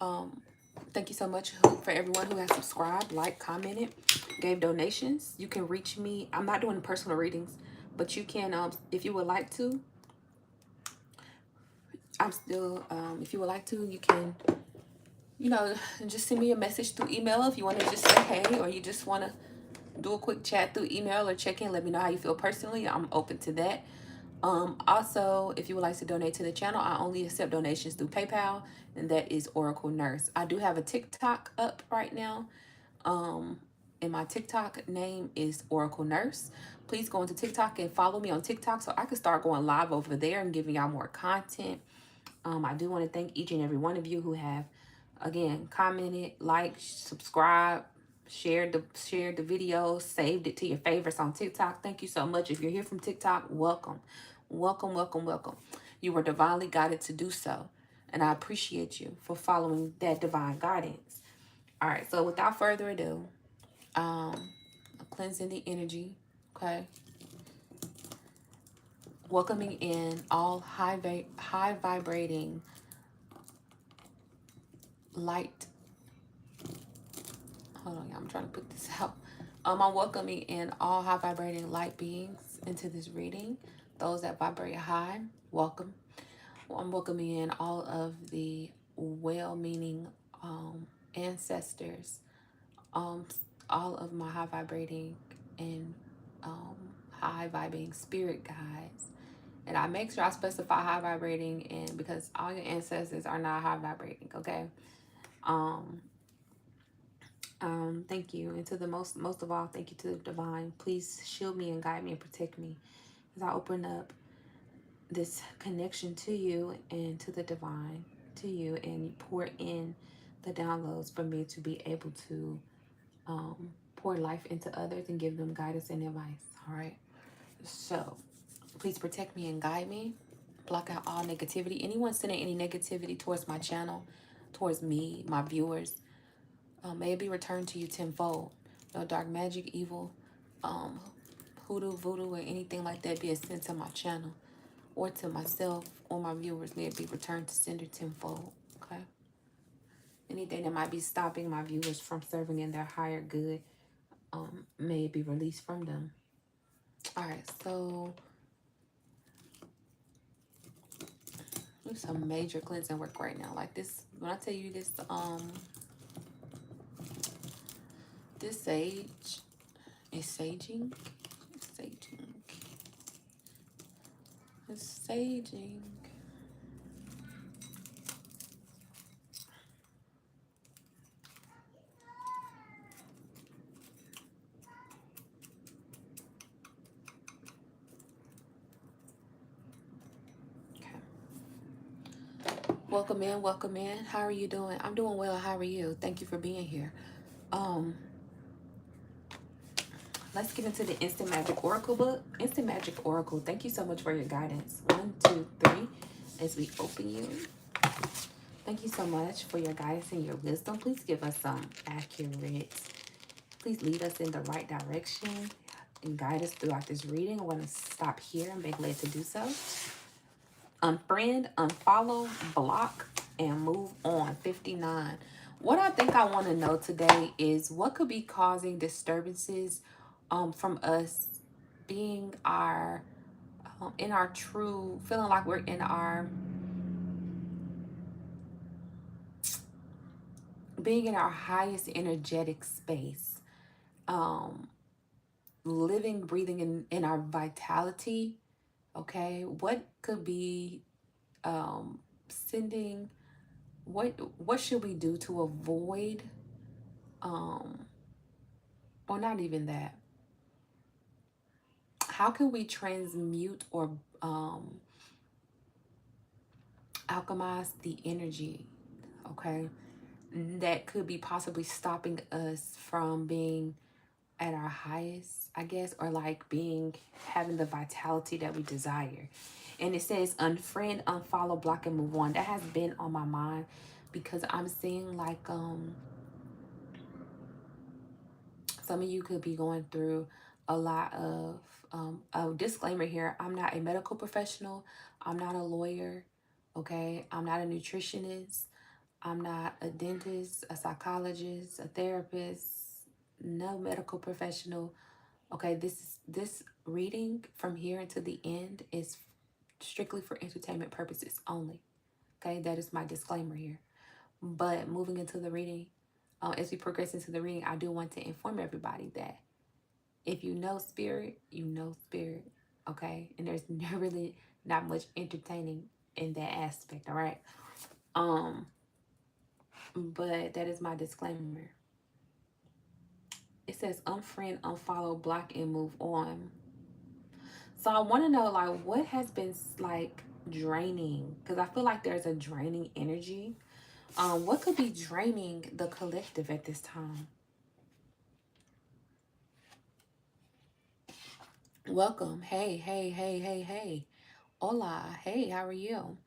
Um, Thank you so much for everyone who has subscribed, like, commented, gave donations. You can reach me. I'm not doing personal readings, but you can, if you would like to. I'm still, if you would like to, you can, just send me a message through email if you want to just say hey, or you just want to do a quick chat through email or check in. Let me know how you feel personally. I'm open to that. Also, if you would like to donate to the channel, I only accept donations through PayPal, and that is Oracle Nurse. I do have a TikTok up right now. Um, and my TikTok name is Oracle Nurse. Please go into TikTok and follow me on TikTok so I can start going live over there and giving y'all more content. I do want to thank each and every one of you who have, again, commented, liked, subscribed, shared the video, saved it to your favorites on TikTok. Thank you so much. If you're here from TikTok, welcome. Welcome, welcome, welcome. You were divinely guided to do so. And I appreciate you for following that divine guidance. All right, so without further ado, cleansing the energy, okay? Welcoming in all high vibrating light. Hold on, y'all, I'm trying to put this out. I'm welcoming in all high vibrating light beings into this reading. Those that vibrate high, welcome. I'm welcoming in all of the well-meaning ancestors, um, all of my high vibrating and um, high vibrating spirit guides. And I make sure I specify high vibrating, and because all your ancestors are not high vibrating, okay? Um, thank you. And to the most of all, thank you to the divine. Please shield me and guide me and protect me as I open up this connection to you and to the divine, to you, and pour in the downloads for me to be able to pour life into others and give them guidance and advice. All right. So please protect me and guide me. Block out all negativity. Anyone sending any negativity towards my channel, towards me, my viewers, may it be returned to you tenfold. No dark magic, evil, um, hoodoo, voodoo, or anything like that be sent to my channel or to myself or my viewers. May it be returned to sender tenfold. Okay. Anything that might be stopping my viewers from serving in their higher good, may it be released from them. All right. So do some major cleansing work right now. Like this, when I tell you this, this sage is saging. Saging. It's saging. Okay. Welcome in, welcome in. How are you doing? I'm doing well. How are you? Thank you for being here. Um, let's get into the Instant Magic Oracle book. Instant Magic Oracle. Thank you so much for your guidance. 1, 2, 3. As we open you. Thank you so much for your guidance and your wisdom. Please give us some accurate. Please lead us in the right direction and guide us throughout this reading. I want to stop here and be glad to do so. Unfriend, unfollow, block, and move on. 59. What I think I want to know today is what could be causing disturbances from us being our in our true, feeling like we're in our being in our highest energetic space, living, breathing in our vitality. Okay, what could be sending, what should we do to avoid, or not even that, how can we transmute or alchemize the energy, okay, that could be possibly stopping us from being at our highest, I guess, or like having the vitality that we desire. And it says unfriend, unfollow, block, and move on. That has been on my mind because I'm seeing like some of you could be going through a lot of a disclaimer here. I'm not a medical professional. I'm not a lawyer. Okay. I'm not a nutritionist. I'm not a dentist, a psychologist, a therapist, no medical professional. Okay, this reading from here until the end is strictly for entertainment purposes only. Okay, that is my disclaimer here. But moving into the reading, as we progress into the reading, I do want to inform everybody that if you know spirit, you know spirit. Okay, and there's really not much entertaining in that aspect. All right. Um, but that is my disclaimer. It says unfriend, unfollow, block, and move on. So I want to know, like, what has been like draining, because I feel like there's a draining energy. What could be draining the collective at this time? Welcome. Hey, hey, hey, hey, hey. Hola. Hey, how are you?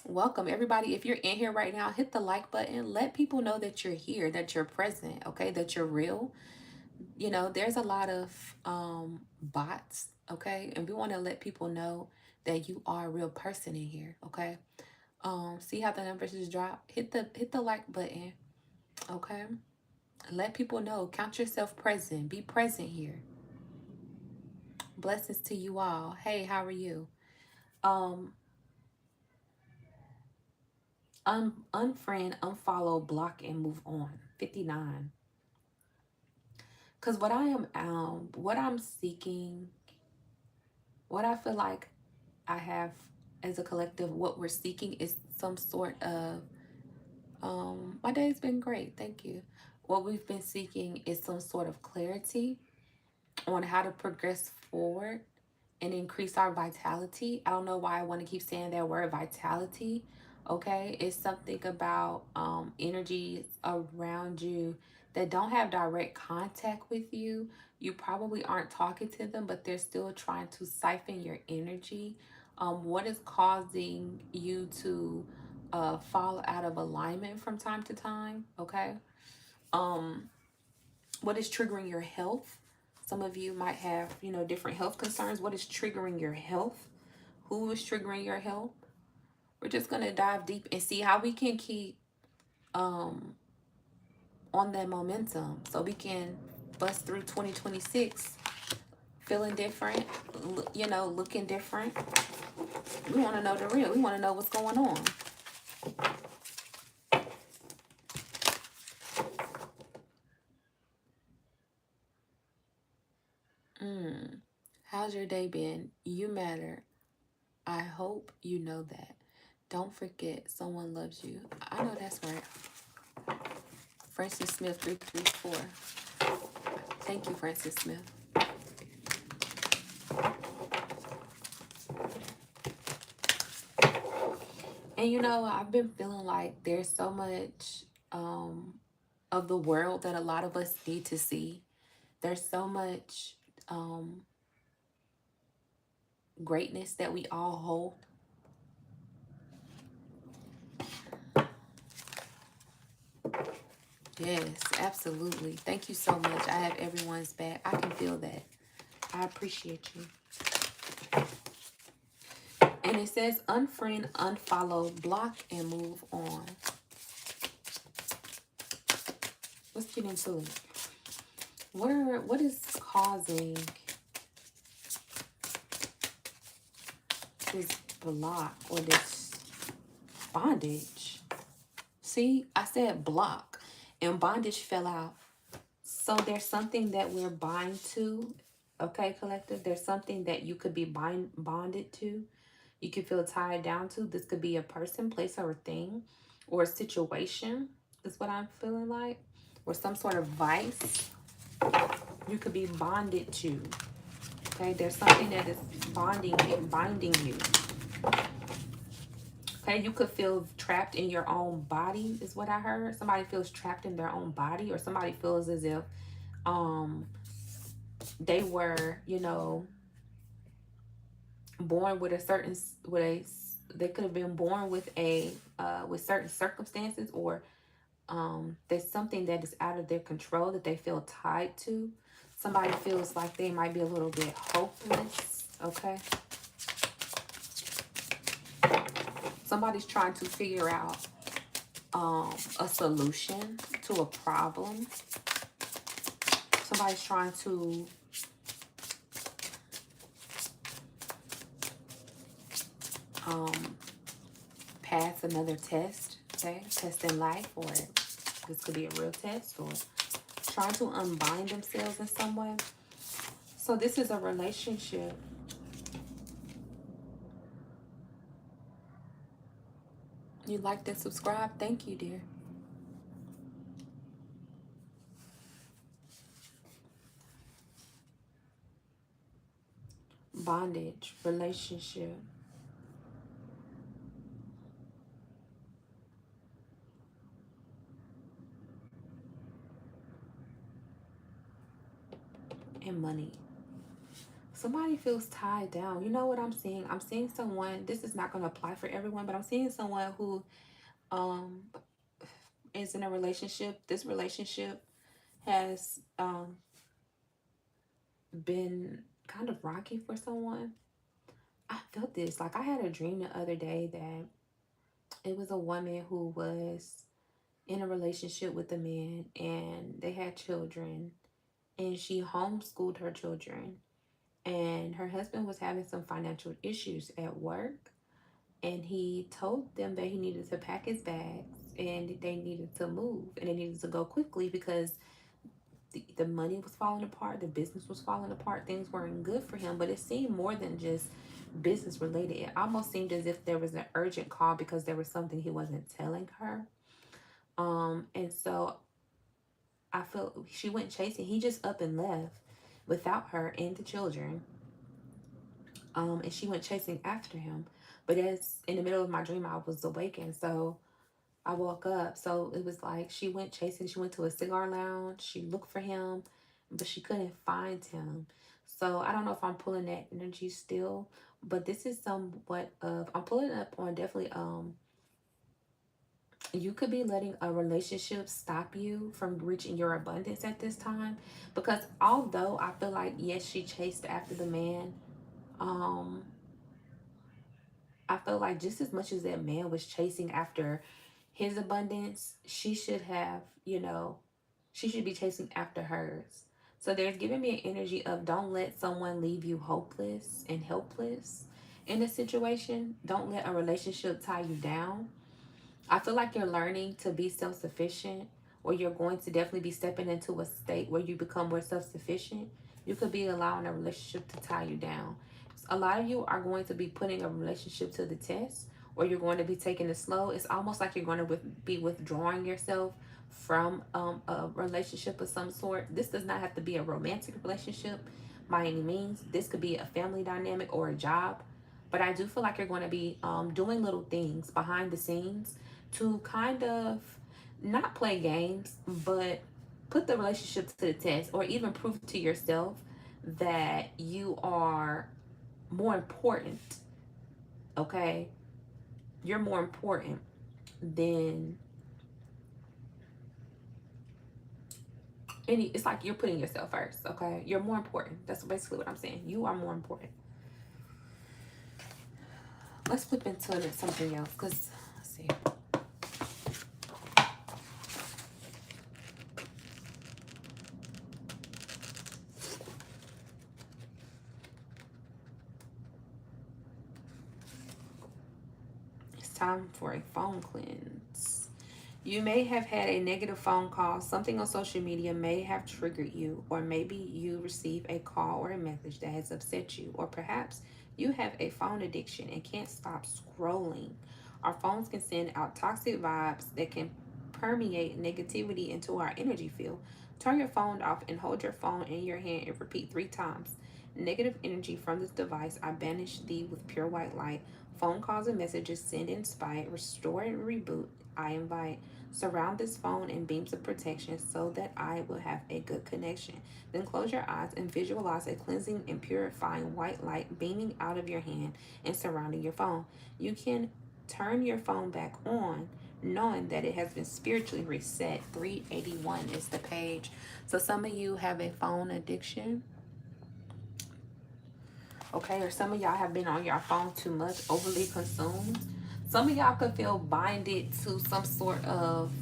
Welcome, everybody. If you're in here right now, hit the like button. Let people know that you're here, that you're present, okay, that you're real. You know, there's a lot of bots, okay, and we want to let people know that you are a real person in here, okay. See how the numbers just drop? Hit the like button, okay. Let people know. Count yourself present. Be present here. Blessings to you all. Hey, how are you? Um, unfriend, unfollow, block, and move on. 59. Because what I'm seeking, what I feel like I have as a collective, what we're seeking is some sort of, my day's been great, thank you. What we've been seeking is some sort of clarity on how to progress forward and increase our vitality. I don't know why I want to keep saying that word vitality. Okay, it's something about energies around you that don't have direct contact with you. You probably aren't talking to them, but they're still trying to siphon your energy. What is causing you to fall out of alignment from time to time? Okay. Um, what is triggering your health? Some of you might have, different health concerns. What is triggering your health? Who is triggering your health? We're just going to dive deep and see how we can keep um on that momentum so we can bust through 2026 feeling different, looking different. We want to know the real. We want to know what's going on. How's your day been? You matter. I hope you know that. Don't forget, someone loves you. I know that's right. Francis Smith 334. Thank you, Francis Smith. And I've been feeling like there's so much of the world that a lot of us need to see. There's so much greatness that we all hold. Yes, absolutely. Thank you so much. I have everyone's back. I can feel that. I appreciate you. And it says unfriend, unfollow, block, and move on. Let's get into it. What is causing this block or this bondage? See, I said block and bondage fell out. So there's something that we're bind to. Okay, collective. There's something that you could be bonded to. You could feel tied down to. This could be a person, place, or a thing, or a situation is what I'm feeling like. Or some sort of vice you could be bonded to. Okay, there's something that is binding you. Okay, you could feel trapped in your own body is what I heard. Somebody feels trapped in their own body, or somebody feels as if they were, born with a certain they could have been born with with certain circumstances, or there's something that is out of their control that they feel tied to. Somebody feels like they might be a little bit hopeless. Okay, somebody's trying to figure out a solution to a problem. Somebody's trying to pass another test, okay? Test in life, or this could be a real test, or trying to unbind themselves in some way. So this is a relationship. You liked and subscribe? Thank you, dear. Bondage, relationship. And money. Somebody feels tied down. You know what I'm seeing? I'm seeing someone, this is not going to apply for everyone, but I'm seeing someone who um is in a relationship. This relationship has been kind of rocky for someone. I felt this. Like, I had a dream the other day that it was a woman who was in a relationship with a man, and they had children, and she homeschooled her children, and her husband was having some financial issues at work, and he told them that he needed to pack his bags and they needed to move, and they needed to go quickly because the money was falling apart, the business was falling apart, things weren't good for him. But it seemed more than just business related. It almost seemed as if there was an urgent call because there was something he wasn't telling her. And so I felt she went chasing. He just up and left without her and the children. And she went chasing after him. But as in the middle of my dream, I was awakened. So I woke up. So it was like she went chasing. She went to a cigar lounge. She looked for him, but she couldn't find him. So I don't know if I'm pulling that energy still, but this is somewhat of, I'm pulling up on definitely you could be letting a relationship stop you from reaching your abundance at this time, because although I feel like, yes, she chased after the man, um I feel like just as much as that man was chasing after his abundance, she should have, she should be chasing after hers. So there's giving me an energy of, don't let someone leave you hopeless and helpless in a situation. Don't let a relationship tie you down. I feel like you're learning to be self-sufficient, or you're going to definitely be stepping into a state where you become more self-sufficient. You could be allowing a relationship to tie you down. A lot of you are going to be putting a relationship to the test, or you're going to be taking it slow. It's almost like you're going to be withdrawing yourself from a relationship of some sort. This does not have to be a romantic relationship by any means. This could be a family dynamic or a job. But I do feel like you're going to be doing little things behind the scenes to kind of not play games, but put the relationship to the test, or even prove to yourself that you are more important. Okay, you're more important than any. It's like you're putting yourself first. Okay, you're more important. That's basically what I'm saying. You are more important. Let's flip into something else, because let's see. It's time for a phone cleanse. You may have had a negative phone call. Something on social media may have triggered you, or maybe you receive a call or a message that has upset you, or perhaps you have a phone addiction and can't stop scrolling. Our phones can send out toxic vibes that can permeate negativity into our energy field. Turn your phone off and hold your phone in your hand and repeat 3 times. Negative energy from this device, I banish thee with pure white light. Phone calls and messages, send in spite, restore and reboot. I invite. Surround this phone in beams of protection so that I will have a good connection. Then close your eyes and visualize a cleansing and purifying white light beaming out of your hand and surrounding your phone. You can turn your phone back on knowing that it has been spiritually reset. 381 is the page. So some of you have a phone addiction. Okay, or some of y'all have been on your phone too much, overly consumed. Some of y'all could feel binded to some sort of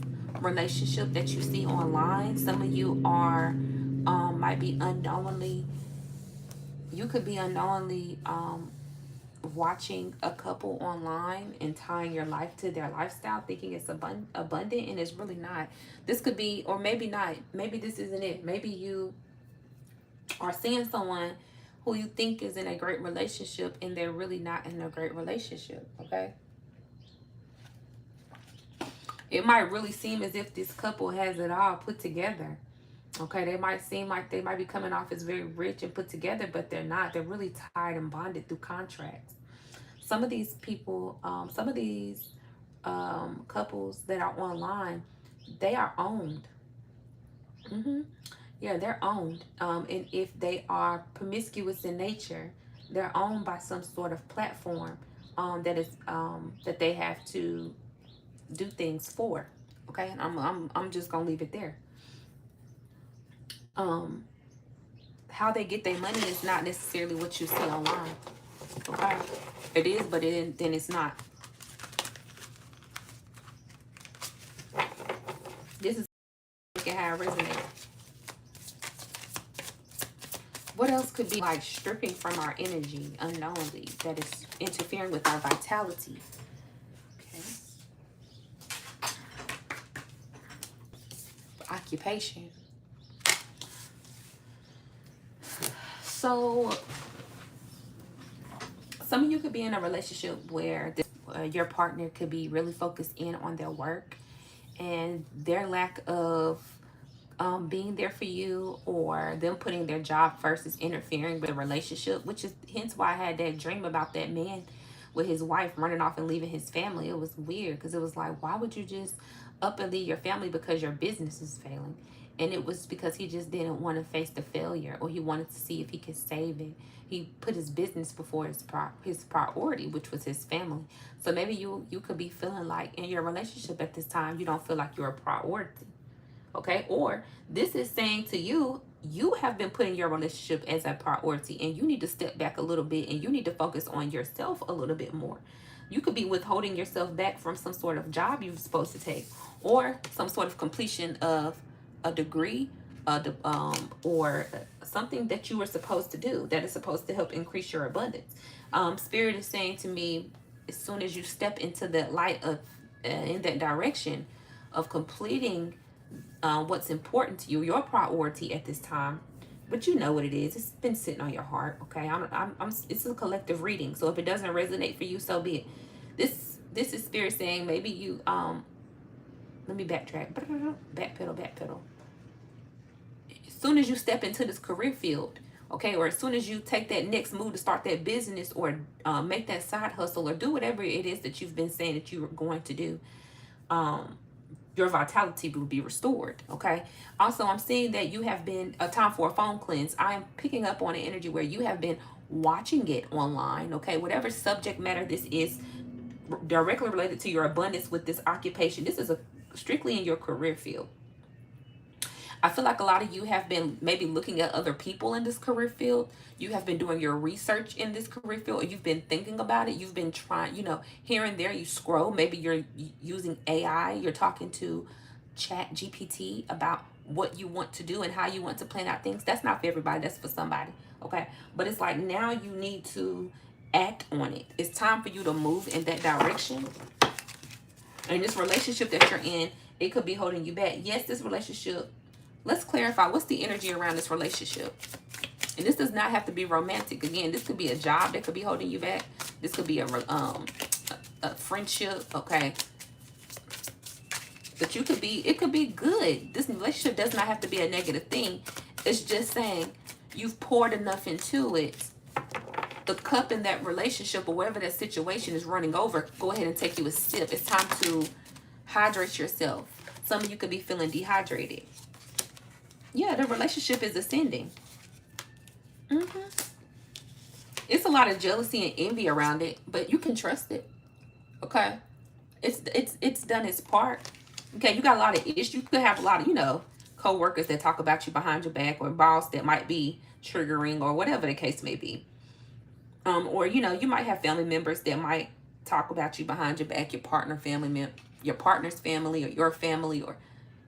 relationship that you see online. Some of you are might be unknowingly, you could be unknowingly watching a couple online and tying your life to their lifestyle, thinking it's abundant, and it's really not. This could be, or maybe not, maybe this isn't it. Maybe you are seeing someone who you think is in a great relationship and they're really not in a great relationship. Okay, it might really seem as if this couple has it all put together. Okay, they might seem like they might be coming off as very rich and put together, but they're not. They're really tied and bonded through contracts. Some of these people, some of these couples that are online, they are owned. hmm Yeah, they're owned. And if they are promiscuous in nature, they're owned by some sort of platform that they have to do things for. Okay, and I'm just gonna leave it there. Um, how they get their money is not necessarily what you see online. Okay, it is, but then it's not. This is how it resonates. What else could be like stripping from our energy unknowingly that is interfering with our vitality? Okay. Occupation. So some of you could be in a relationship where your partner could be really focused in on their work, and their lack of being there for you, or them putting their job first, is interfering with the relationship, which is hence why I had that dream about that man with his wife running off and leaving his family. It was weird because it was like, why would you just up and leave your family because your business is failing? And it was because he just didn't want to face the failure, or he wanted to see if he could save it. He put his business before his priority, which was his family. So maybe you could be feeling like in your relationship at this time you don't feel like you're a priority. Okay, or this is saying to you, you have been putting your relationship as a priority, and you need to step back a little bit, and you need to focus on yourself a little bit more. You could be withholding yourself back from some sort of job you're supposed to take, or some sort of completion of a degree, or something that you were supposed to do that is supposed to help increase your abundance. Spirit is saying to me, as soon as you step into that light of in that direction of completing what's important to you, your priority at this time, but you know what it is. It's been sitting on your heart. Okay, it's a collective reading. So if it doesn't resonate for you, so be it. This is spirit saying maybe you Let me backtrack. Backpedal. As soon as you step into this career field, okay, or as soon as you take that next move to start that business, or make that side hustle, or do whatever it is that you've been saying that you were going to do, your vitality will be restored. Okay, also I'm seeing that you have been a time for a phone cleanse. I am picking up on an energy where you have been watching it online. Okay, whatever subject matter this is, directly related to your abundance with this occupation. This is strictly in your career field. I feel like a lot of you have been maybe looking at other people in this career field. You have been doing your research in this career field, or you've been thinking about it. You've been trying, here and there you scroll. Maybe you're using AI. You're talking to Chat GPT about what you want to do and how you want to plan out things. That's not for everybody. That's for somebody. Okay. But it's like now you need to act on it. It's time for you to move in that direction. And this relationship that you're in, it could be holding you back. Yes, this relationship, let's clarify what's the energy around this relationship. And this does not have to be romantic. Again, this could be a job that could be holding you back. This could be a friendship, okay? But it could be good. This relationship does not have to be a negative thing. It's just saying you've poured enough into it. The cup in that relationship, or whatever that situation, is running over. Go ahead and take you a sip. It's time to hydrate yourself. Some of you could be feeling dehydrated. Yeah, the relationship is ascending. It's a lot of jealousy and envy around it, but you can trust it. Okay, it's done its part. Okay, you got a lot of issues. You could have a lot of co-workers that talk about you behind your back, or boss that might be triggering, or whatever the case may be. Or you might have family members that might talk about you behind your back, your your partner's family, or your family, or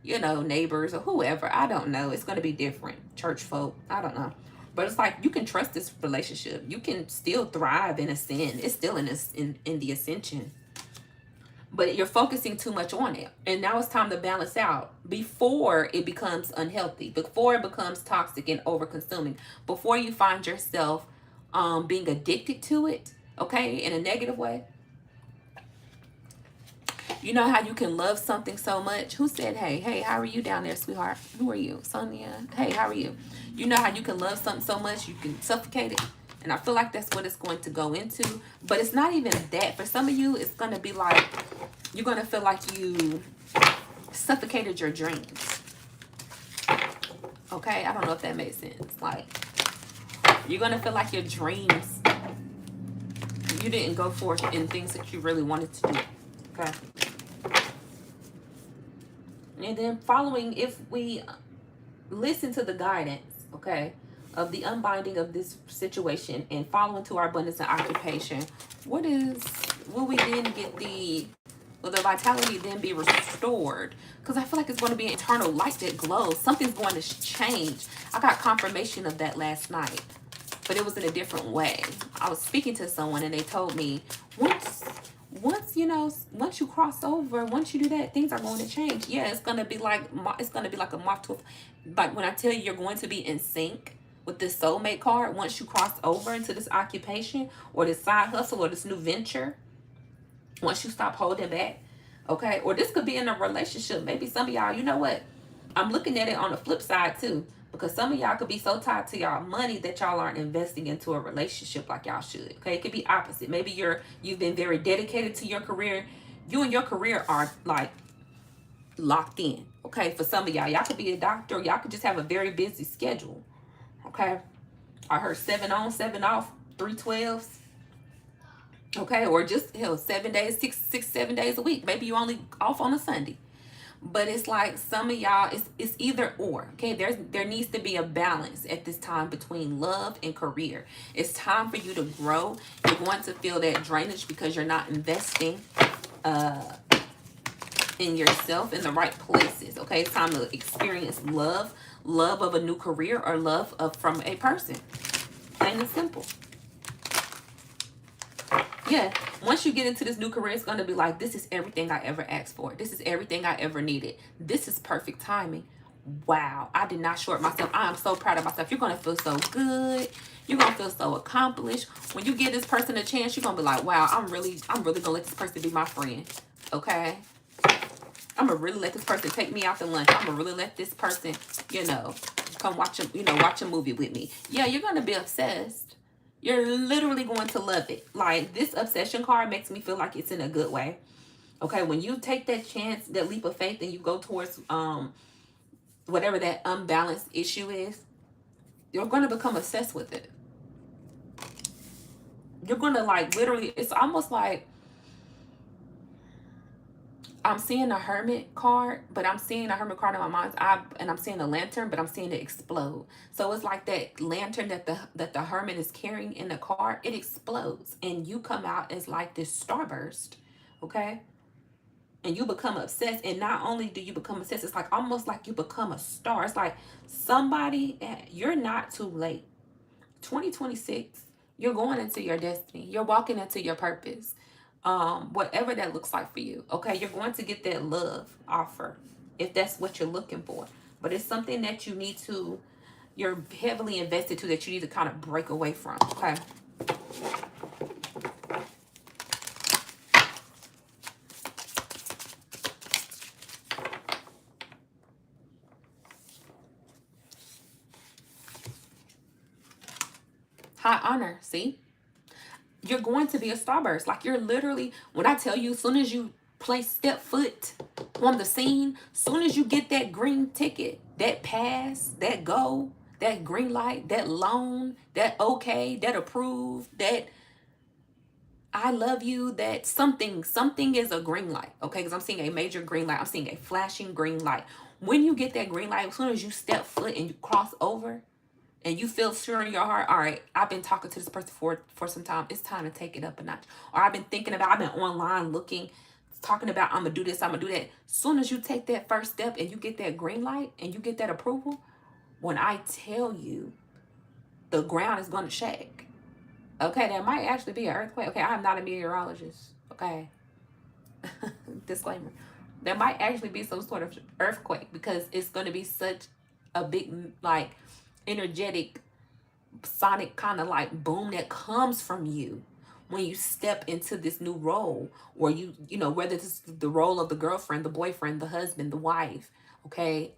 neighbors or whoever. I don't know. It's going to be different. Church folk, I don't know. But it's like you can trust this relationship. You can still thrive in ascend. It's still in the ascension. But you're focusing too much on it. And now it's time to balance out before it becomes unhealthy, before it becomes toxic and over consuming, before you find yourself being addicted to it, okay, in a negative way. You know how you can love something so much? Who said, hey, how are you down there, sweetheart? Who are you? Sonia? Hey, how are you? You know how you can love something so much you can suffocate it? And I feel like that's what it's going to go into. But it's not even that. For some of you, it's going to be like, you're going to feel like you suffocated your dreams. Okay? I don't know if that makes sense. Like, you're going to feel like your dreams, you didn't go forth in things that you really wanted to do. Okay? And then following, if we listen to the guidance, okay, of the unbinding of this situation and following to our abundance and occupation, will we then get will the vitality then be restored? Because I feel like it's going to be an eternal light that glows. Something's going to change. I got confirmation of that last night, but it was in a different way. I was speaking to someone and they told me, once you cross over, once you do that, things are going to change. Yeah, it's going to be like a moth to, like when I tell you you're going to be in sync with this soulmate card. Once you cross over into this occupation or this side hustle or this new venture, once you stop holding back, okay? Or this could be in a relationship. Maybe some of y'all, you know what? I'm looking at it on the flip side too, because some of y'all could be so tied to y'all money that y'all aren't investing into a relationship like y'all should. Okay, it could be opposite. Maybe you've been very dedicated to your career. You and your career are like locked in. Okay, for some of y'all could be a doctor. Y'all could just have a very busy schedule. Okay, I heard 7 on, 7 off, 3/12s. Okay, or just 7 days, 7 days a week. Maybe you only off on a Sunday. But it's like some of y'all, it's either or. Okay, there needs to be a balance at this time between love and career. It's time for you to grow. You're going to feel that drainage because you're not investing in yourself in the right places. Okay, it's time to experience love of a new career, or love from a person. Plain and simple. Yeah, once you get into this new career, it's going to be like, this is everything I ever asked for. This is everything I ever needed. This is perfect timing. Wow, I did not short myself. I am so proud of myself. You're going to feel so good. You're going to feel so accomplished. When you give this person a chance, you're going to be like, wow, I'm really going to let this person be my friend. Okay? I'm going to really let this person take me out to lunch. I'm going to really let this person, come watch a movie with me. Yeah, you're going to be obsessed. You're literally going to love it. Like, this obsession card makes me feel like it's in a good way. Okay, when you take that chance, that leap of faith, and you go towards whatever that unbalanced issue is, you're going to become obsessed with it. You're going to, like, literally, it's almost like I'm seeing a hermit card, but I'm seeing a hermit card in my mind's eye, and I'm seeing a lantern, but I'm seeing it explode. So it's like that lantern that the hermit is carrying in the card, it explodes, and you come out as like this starburst, okay? And you become obsessed, and not only do you become obsessed, it's like almost like you become a star. It's like somebody, you're not too late. 2026, you're going into your destiny. You're walking into your purpose. Whatever that looks like for you. Okay, you're going to get that love offer if that's what you're looking for. But it's something that you're heavily invested to, that you need to kind of break away from. Okay. High honor, see? You're going to be a starburst. Like, you're literally, when I tell you, as soon as you step foot on the scene, soon as you get that green ticket, that pass, that go, that green light, that loan, that okay, that approved, that I love you, that something is a green light, okay? Because I'm seeing a major green light. I'm seeing a flashing green light. When you get that green light, as soon as you step foot and you cross over, and you feel sure in your heart, all right, I've been talking to this person for some time. It's time to take it up a notch. Or I've been online looking, talking about I'm gonna do this, I'm gonna do that. Soon as you take that first step and you get that green light and you get that approval, when I tell you the ground is gonna shake. Okay, there might actually be an earthquake. Okay, I'm not a meteorologist. Okay. Disclaimer. There might actually be some sort of earthquake because it's gonna be such a big, like, energetic sonic kind of like boom that comes from you when you step into this new role, or you know, whether it's the role of the girlfriend, the boyfriend, the husband, the wife. Okay,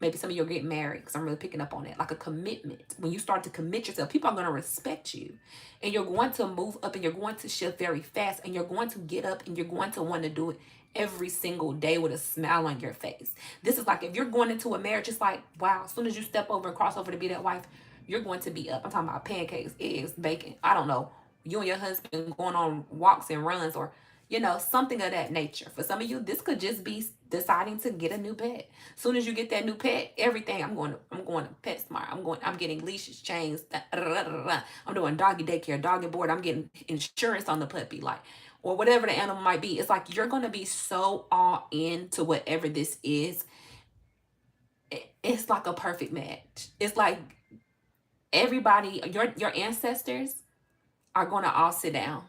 maybe some of you are getting married, because I'm really picking up on it, like a commitment. When you start to commit yourself, people are going to respect you, and you're going to move up, and you're going to shift very fast, and you're going to get up, and you're going to want to do it every single day with a smile on your face. This is like, if you're going into a marriage, it's like, wow, as soon as you step over and cross over to be that wife, you're going to be up. I'm talking about pancakes, eggs, bacon. I don't know. You and your husband going on walks and runs, or, you know, something of that nature. For some of you, this could just be deciding to get a new pet. Soon as you get that new pet, everything, I'm going to PetSmart. I'm getting leashes, chains. I'm doing doggy daycare, doggy board. I'm getting insurance on the puppy, like, or whatever the animal might be. It's like you're going to be so all into whatever this is. It's like a perfect match. It's like everybody, your ancestors are going to all sit down.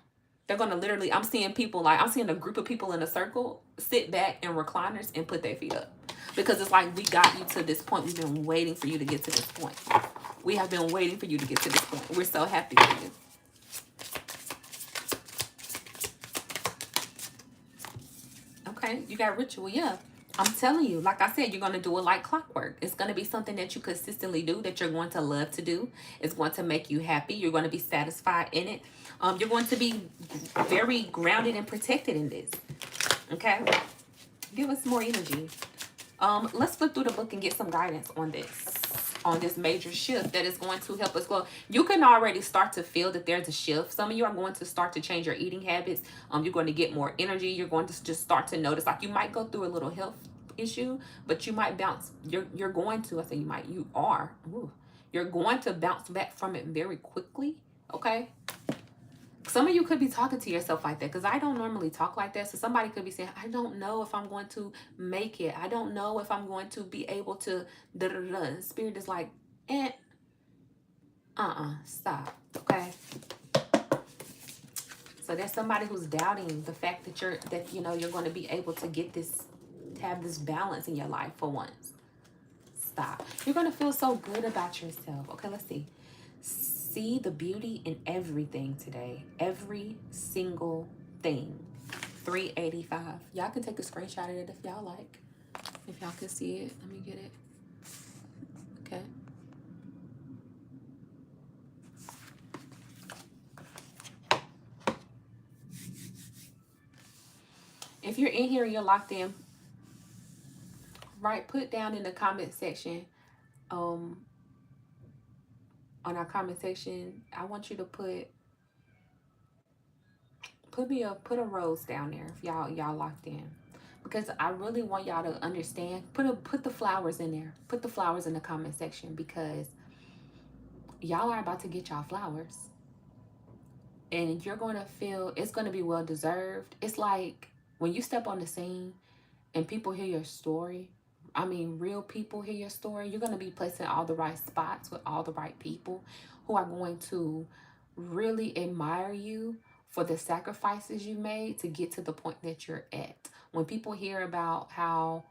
They're going to literally, I'm seeing people, like, I'm seeing a group of people in a circle sit back in recliners and put their feet up, because it's like, we got you to this point. We've been waiting for you to get to this point. We have been waiting for you to get to this point. We're so happy for you. Okay, you got ritual. Yeah, I'm telling you, like I said, you're going to do it like clockwork. It's going to be something that you consistently do, that you're going to love to do. It's going to make you happy. You're going to be satisfied in it. You're going to be very grounded and protected in this. Okay, give us more energy. Let's flip through the book and get some guidance on this major shift that is going to help us grow. You can already start to feel that there's a shift. Some of you are going to start to change your eating habits. You're going to get more energy. You're going to just start to notice, like, you might go through a little health issue, but you might bounce. You're going to, I say you might, you are. Ooh, you're going to bounce back from it very quickly. Okay. Some of you could be talking to yourself like that, because I don't normally talk like that. So somebody could be saying, I don't know if I'm going to make it. I don't know if I'm going to be able to da-da-da. Spirit is like, stop. Okay. So there's somebody who's doubting the fact that you're going to be able to get this, to have this balance in your life for once. Stop. You're going to feel so good about yourself. Okay, let's see. See the beauty in everything today. Every single thing. 385. Y'all can take a screenshot of it if y'all like. If y'all can see it. Let me get it. Okay. If you're in here and you're locked in, right, put down in the comment section, on our comment section, I want you to put a rose down there if y'all locked in, because I really want y'all to understand. Put the flowers in there. Put the flowers in the comment section, because y'all are about to get y'all flowers, and you're going to feel it's going to be well deserved. It's like when you step on the scene and people hear your story. I mean, real people hear your story. You're going to be placed in all the right spots with all the right people who are going to really admire you for the sacrifices you made to get to the point that you're at. When people hear about how,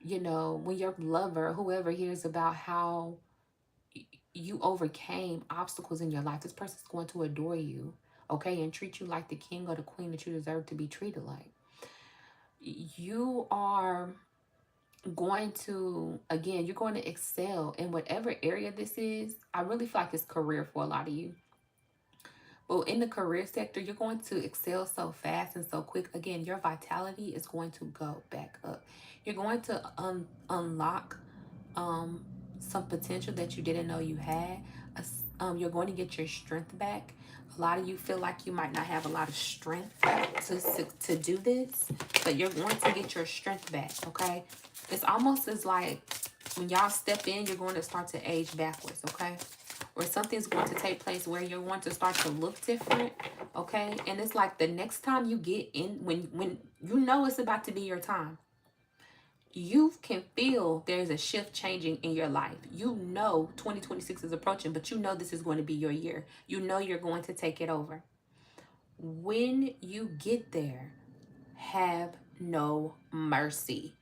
when your lover, whoever hears about how you overcame obstacles in your life, this person's going to adore you, okay, and treat you like the king or the queen that you deserve to be treated like. You are going to, again, you're going to excel in whatever area this is. I really feel like it's career for a lot of you. But in the career sector, you're going to excel so fast and so quick. Again, your vitality is going to go back up. You're going to unlock some potential that you didn't know you had. You're going to get your strength back. A lot of you feel like you might not have a lot of strength to do this, but you're going to get your strength back, okay? It's almost as like When y'all step in, you're going to start to age backwards, okay? Or something's going to take place where you're going to start to look different, okay? And it's like the next time you get in, when you know it's about to be your time, you can feel there's a shift changing in your life. You know 2026 is approaching, but you know this is going to be your year. You know you're going to take it over. When you get there, have no mercy.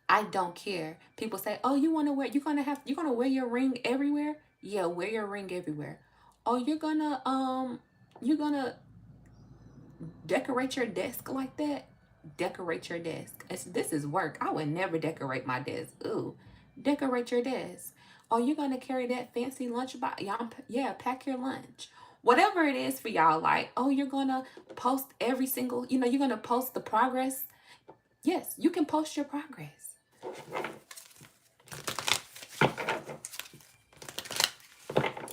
I don't care. People say, "Oh, you're gonna wear your ring everywhere." Yeah, wear your ring everywhere. Oh, you're gonna decorate your desk like that. Decorate your desk. This is work. I would never decorate my desk. Ooh, decorate your desk. Oh, you're gonna carry that fancy lunch box? Yeah, pack your lunch. Whatever it is for y'all, like, oh, you're gonna post every single, you're gonna post the progress. Yes, you can post your progress.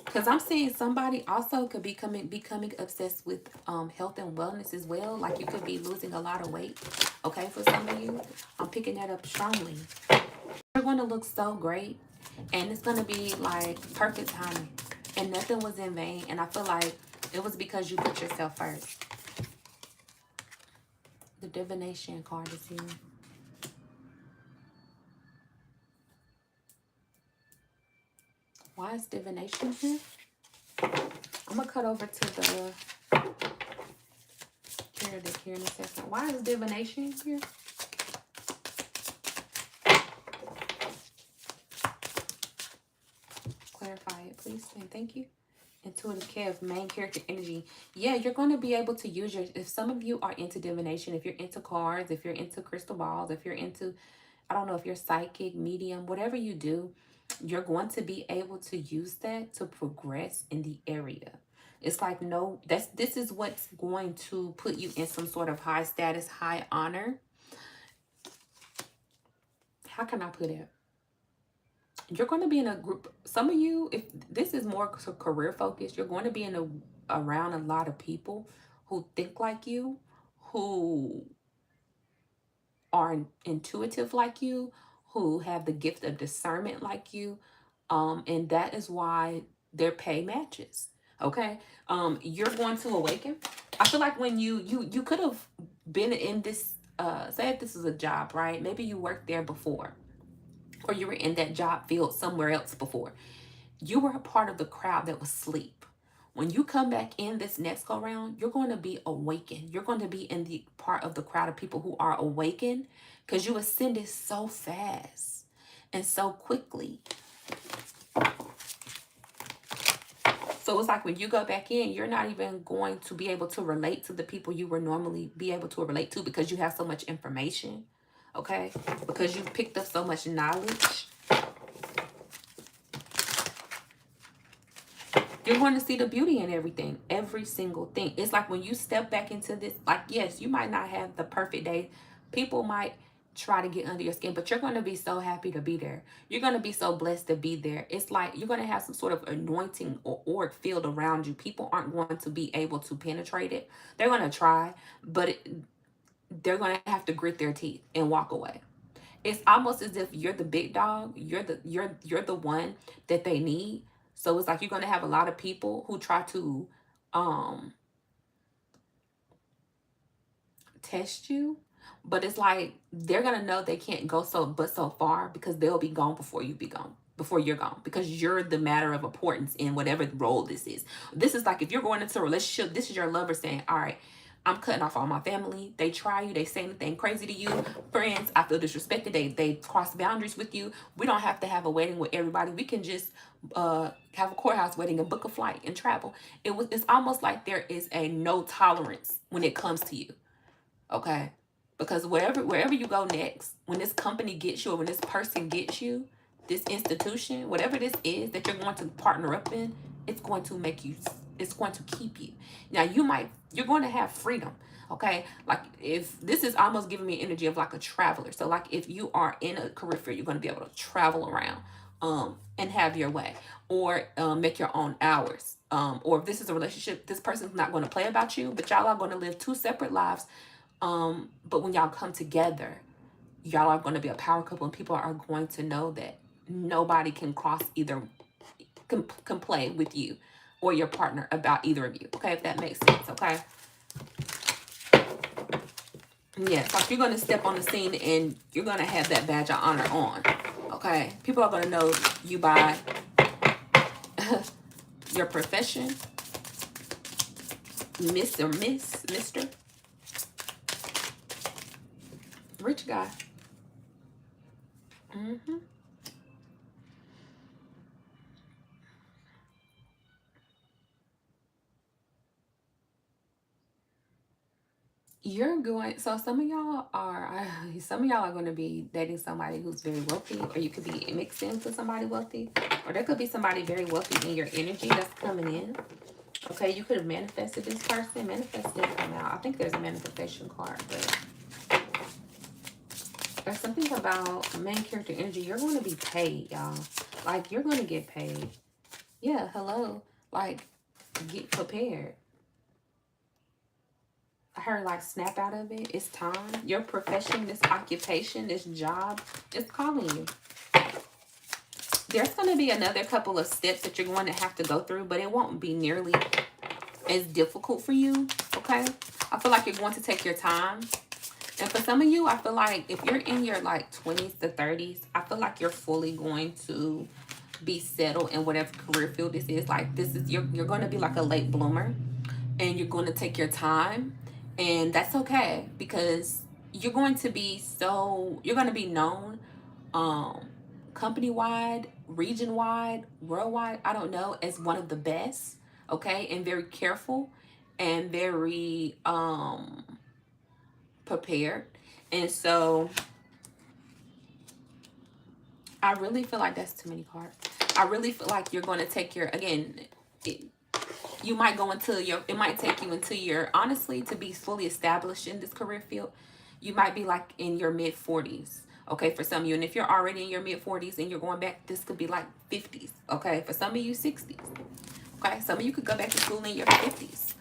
Because I'm seeing somebody also could be becoming obsessed with health and wellness as well. Like you could be losing a lot of weight. Okay, for some of you, I'm picking that up strongly. You're going to look so great, and it's going to be like perfect timing, and nothing was in vain. And I feel like it was because you put yourself first. The divination card is here. Why is divination here? I'm going to cut over to the deck here in a second. Why is divination here? Clarify it, please, and thank you. Intuitive care of main character energy. Yeah, you're going to be able to use if some of you are into divination, if you're into cards, if you're into crystal balls, if you're into, I don't know, if you're psychic, medium, whatever you do, you're going to be able to use that to progress in the area. It's like, no, this is what's going to put you in some sort of high status, high honor. How can I put it? You're going to be in a group. Some of you, if this is more career focused, you're going to be around a lot of people who think like you, who are intuitive like you, who have the gift of discernment like you. And that is why their pay matches. Okay. You're going to awaken. I feel like when you could have been in this, say if this is a job, right? Maybe you worked there before, or you were in that job field somewhere else before. You were a part of the crowd that was asleep. When you come back in this next go round, you're going to be awakened. You're going to be in the part of the crowd of people who are awakened, because you ascended so fast and so quickly. So it's like when you go back in, you're not even going to be able to relate to the people you were normally be able to relate to, because you have so much information, okay? Because you've picked up so much knowledge. You're going to see the beauty in everything, every single thing. It's like when you step back into this, like, yes, you might not have the perfect day. People might try to get under your skin, but you're going to be so happy to be there. You're going to be so blessed to be there. It's like you're going to have some sort of anointing or auric field around you. People aren't going to be able to penetrate it. They're going to try, but they're going to have to grit their teeth and walk away. It's almost as if you're the big dog. You're the one that they need. So it's like you're going to have a lot of people who try to test you, but it's like they're going to know they can't go so far, because they'll be gone before you're gone, because you're the matter of importance in whatever role this is. This is like if you're going into a relationship, this is your lover saying, all right, I'm cutting off all my family. They try you. They say anything crazy to you. Friends, I feel disrespected. They cross boundaries with you. We don't have to have a wedding with everybody. We can just have a courthouse wedding and book a flight and travel. It's almost like there is a no tolerance when it comes to you. Okay? Because wherever you go next, when this company gets you, or when this person gets you, this institution, whatever this is that you're going to partner up in, it's going to keep you. Now you're going to have freedom. Okay. Like if this is almost giving me energy of like a traveler. So like if you are in a career field, you're going to be able to travel around, and have your way, or make your own hours. Or if this is a relationship, this person's not going to play about you, but y'all are going to live two separate lives. But when y'all come together, y'all are going to be a power couple, and people are going to know that nobody can cross either, can play with you or your partner about either of you. Okay, if that makes sense. Okay. Yeah, it's like you're going to step on the scene and you're going to have that badge of honor on. Okay. People are going to know you by your profession, Miss or Miss, Mr. Rich guy. Mm-hmm. You're going, so some of y'all are going to be dating somebody who's very wealthy, or you could be mixed into somebody wealthy, or there could be somebody very wealthy in your energy that's coming in. Okay, you could have manifested this person. Manifest didn't come out. I think there's a manifestation card, but there's something about main character energy. You're going to be paid, y'all. Like, you're going to get paid. Yeah, hello. Like, get prepared. I heard like snap out of it. It's time. Your profession, this occupation, this job is calling you. There's going to be another couple of steps that you're going to have to go through, but it won't be nearly as difficult for you. Okay. I feel like you're going to take your time. And for some of you, I feel like if you're in your like 20s to 30s, I feel like you're fully going to be settled in whatever career field this is. Like, this is, you're going to be like a late bloomer, and you're going to take your time, and that's okay, because you're going to be known company wide, region wide, worldwide, I don't know, as one of the best. Okay. And very careful and very prepared. And so I really feel like that's too many cards. I really feel like you're going to take your, again, you might go into your, it might take you until you're, honestly, to be fully established in this career field, you might be like in your mid 40s. Okay, for some of you. And if you're already in your mid 40s and you're going back, this could be like 50s. Okay, for some of you, 60s. Okay, some of you could go back to school in your 50s.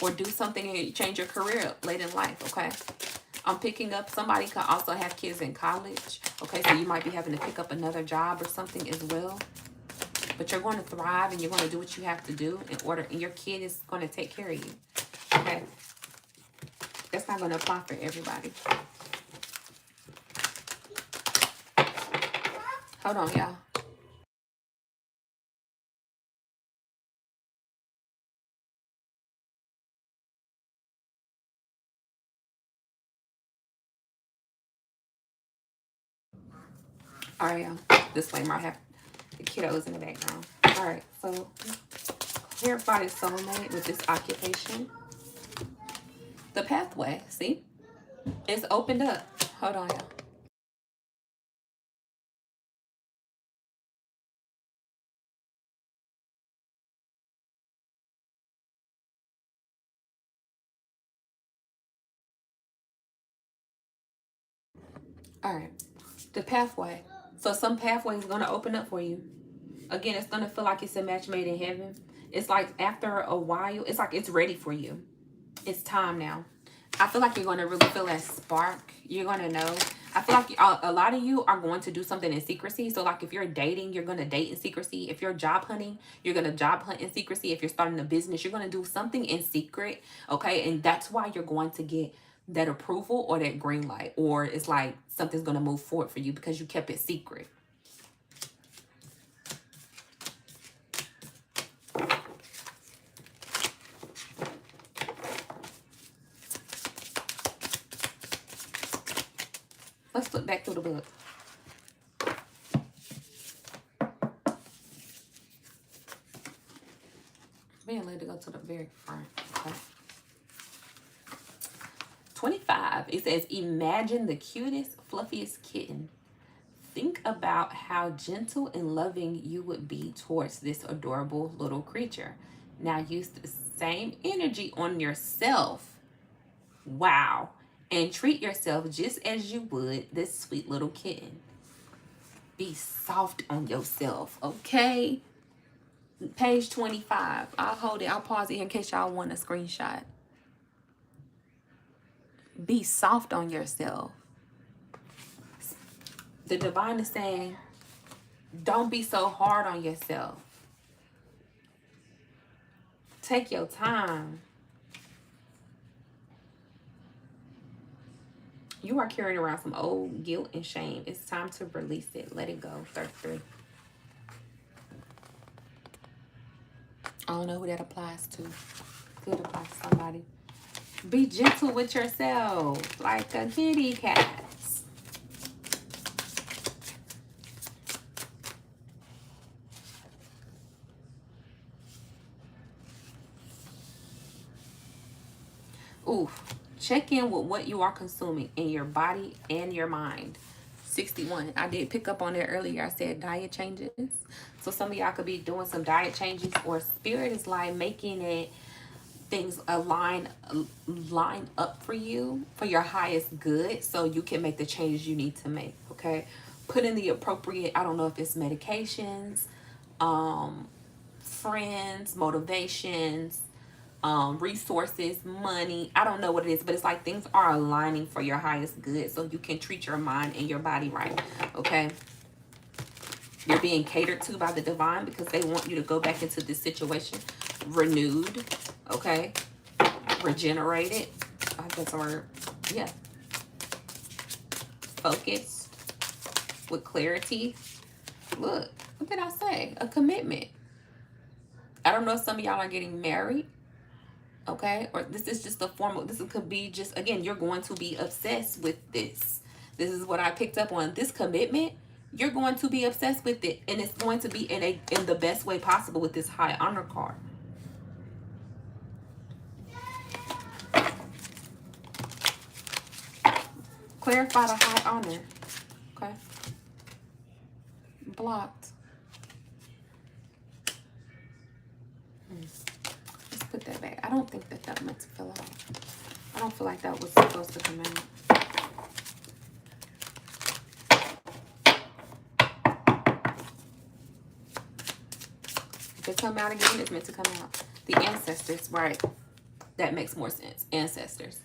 Or do something and change your career late in life. Okay, I'm picking up, somebody can also have kids in college. Okay, so you might be having to pick up another job or something as well. But you're going to thrive and you're going to do what you have to do in order, and your kid is going to take care of you. Okay, that's not going to apply for everybody. Hold on, y'all. All right, y'all. Disclaimer, I have the kiddos in the background. All right, so everybody's soulmate with this occupation. The pathway, see? It's opened up. Hold on, y'all. All right, the pathway. So some pathway is going to open up for you. Again, it's going to feel like it's a match made in heaven. It's like after a while, it's like it's ready for you. It's time now. I feel like you're going to really feel that spark. You're going to know. I feel like a lot of you are going to do something in secrecy. So like if you're dating, you're going to date in secrecy. If you're job hunting, you're going to job hunt in secrecy. If you're starting a business, you're going to do something in secret. Okay. And that's why you're going to get that approval or that green light. Or it's like something's going to move forward for you because you kept it secret. Let's look back through the book. Man, let it go to the very front. Okay. 25. It says, imagine the cutest, fluffiest kitten. Think about how gentle and loving you would be towards this adorable little creature. Now use the same energy on yourself. Wow. And treat yourself just as you would this sweet little kitten. Be soft on yourself, okay? Page 25. I'll hold it. I'll pause it in case y'all want a screenshot. Be soft on yourself. The divine is saying, don't be so hard on yourself. Take your time. You are carrying around some old guilt and shame. It's time to release it. Let it go. 33. I don't know who that applies to. Could apply to somebody. Be gentle with yourself, like a kitty cat. Ooh, check in with what you are consuming in your body and your mind. 61. I did pick up on that earlier. I said diet changes. So some of y'all could be doing some diet changes, or spirit is like making it things line up for you for your highest good, so you can make the changes you need to make. Okay, put in the appropriate, I don't know if it's medications, friends, motivations, resources, money. I don't know what it is, but it's like things are aligning for your highest good, so you can treat your mind and your body right. Okay, you're being catered to by the divine because they want you to go back into this situation renewed. Okay, regenerated. I think that's a word. Yeah, focused with clarity. Look, what did I say? A commitment. I don't know if some of y'all are getting married. Okay, or this is just a form of, this could be just, again, you're going to be obsessed with this. This is what I picked up on. This commitment, you're going to be obsessed with it, and it's going to be in the best way possible with this high honor card. Clarify the high honor. Okay, blocked. Let's put that back. I don't think that meant to fill out. I don't feel like that was supposed to come out. If it come out again, it's meant to come out. The ancestors, right? That makes more sense. Ancestors.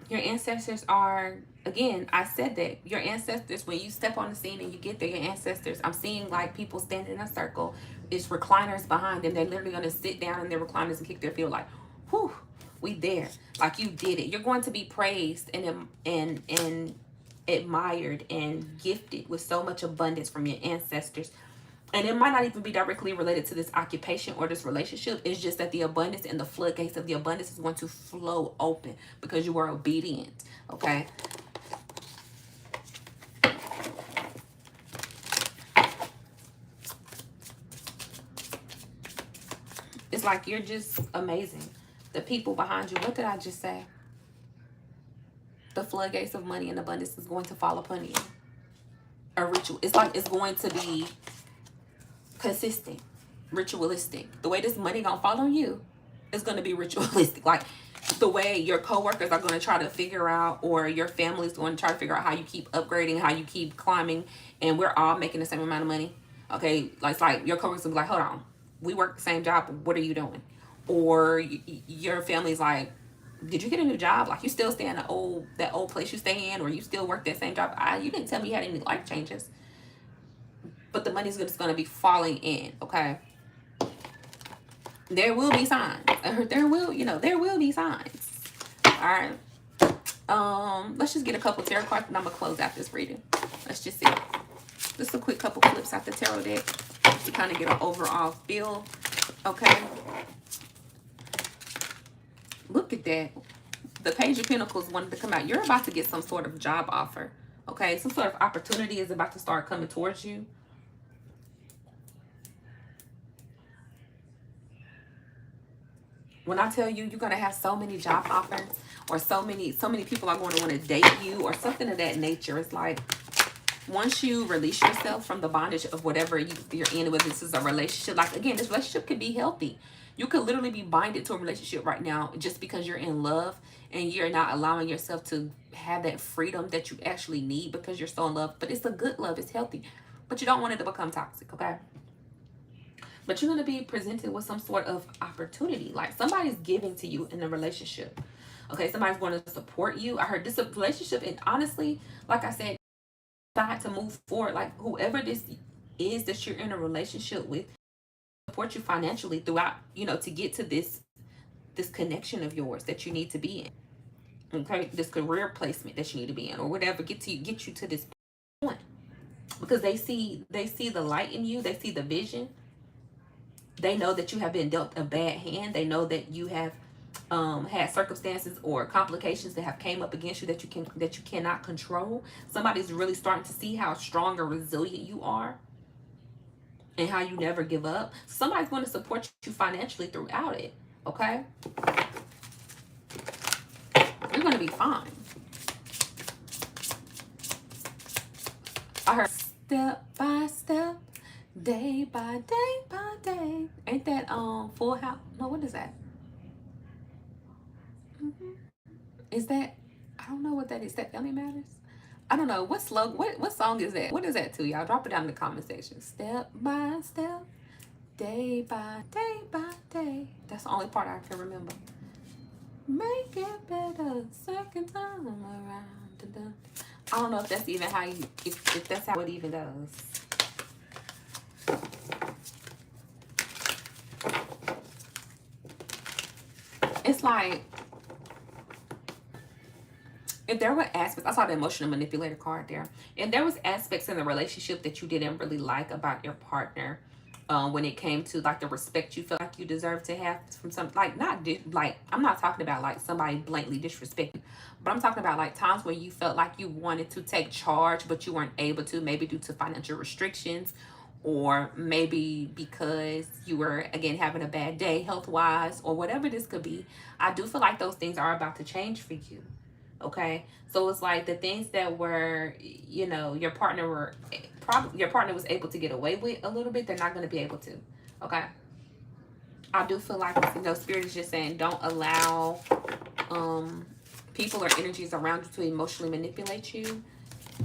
Your ancestors are, again, I said that. Your ancestors, when you step on the scene and you get there, your ancestors, I'm seeing like people standing in a circle. It's recliners behind them. They're literally going to sit down in their recliners and kick their feet like, whew, we there. Like you did it. You're going to be praised and admired and gifted with so much abundance from your ancestors. And it might not even be directly related to this occupation or this relationship. It's just that the abundance and the floodgates of the abundance is going to flow open because you were obedient. Okay. It's like you're just amazing. The people behind you. What did I just say? The floodgates of money and abundance is going to fall upon you. A ritual. It's like it's going to be consistent, ritualistic. The way this money gonna fall on you is gonna be ritualistic. Like the way your coworkers are gonna try to figure out, or your family's going to try to figure out how you keep upgrading, how you keep climbing, and we're all making the same amount of money. Okay, like it's like your coworkers will be like, hold on, we work the same job, what are you doing? Or your family's like, did you get a new job? Like you still stay in that old place you stay in, or you still work that same job? You didn't tell me you had any life changes. But the money's just going to be falling in, okay? There will be signs. There will be signs. All right. Let's just get a couple tarot cards, and I'm going to close out this reading. Let's just see. Just a quick couple flips out the tarot deck to kind of get an overall feel, okay? Look at that. The Page of Pentacles wanted to come out. You're about to get some sort of job offer, okay? Some sort of opportunity is about to start coming towards you. When I tell you, you're going to have so many job offers, or so many people are going to want to date you, or something of that nature. It's like once you release yourself from the bondage of whatever you're in, whether this is a relationship, like again, this relationship could be healthy. You could literally be binded to a relationship right now just because you're in love and you're not allowing yourself to have that freedom that you actually need because you're so in love. But it's a good love. It's healthy. But you don't want it to become toxic, okay? But you're going to be presented with some sort of opportunity. Like somebody's giving to you in a relationship. Okay, somebody's going to support you. I heard this relationship, and honestly, like I said, decide to move forward. Like whoever this is that you're in a relationship with, support you financially throughout, to get to this connection of yours that you need to be in. Okay, this career placement that you need to be in, or whatever, get you to this point, because they see the light in you, they see the vision. They know that you have been dealt a bad hand. They know that you have had circumstances or complications that have came up against you that you cannot control. Somebody's really starting to see how strong or resilient you are, and how you never give up. Somebody's going to support you financially throughout it. Okay, you're going to be fine. I heard step by step, day by day by day. Ain't that Full House? No, what is that? hmm Is that, I don't know what that is. That Family Matters? I don't know. What song is that? What is that to y'all? Drop it down in the comment section. Step by step, day by day by day. That's the only part I can remember. Make it better second time around. Dun-dun. I don't know if that's even how you, if that's how it even goes. It's like, if there were aspects, I saw the emotional manipulator card there, and there was aspects in the relationship that you didn't really like about your partner, when it came to like the respect you felt like you deserve to have from some, like, not like, I'm not talking about like somebody blatantly disrespecting, but I'm talking about like times where you felt like you wanted to take charge but you weren't able to, maybe due to financial restrictions, or maybe because you were again having a bad day health wise, or whatever this could be. I do feel like those things are about to change for you. Okay, so it's like the things that were, your partner were probably, your partner was able to get away with a little bit, they're not going to be able to. Okay, I do feel like, spirit is just saying, don't allow people or energies around you to emotionally manipulate you.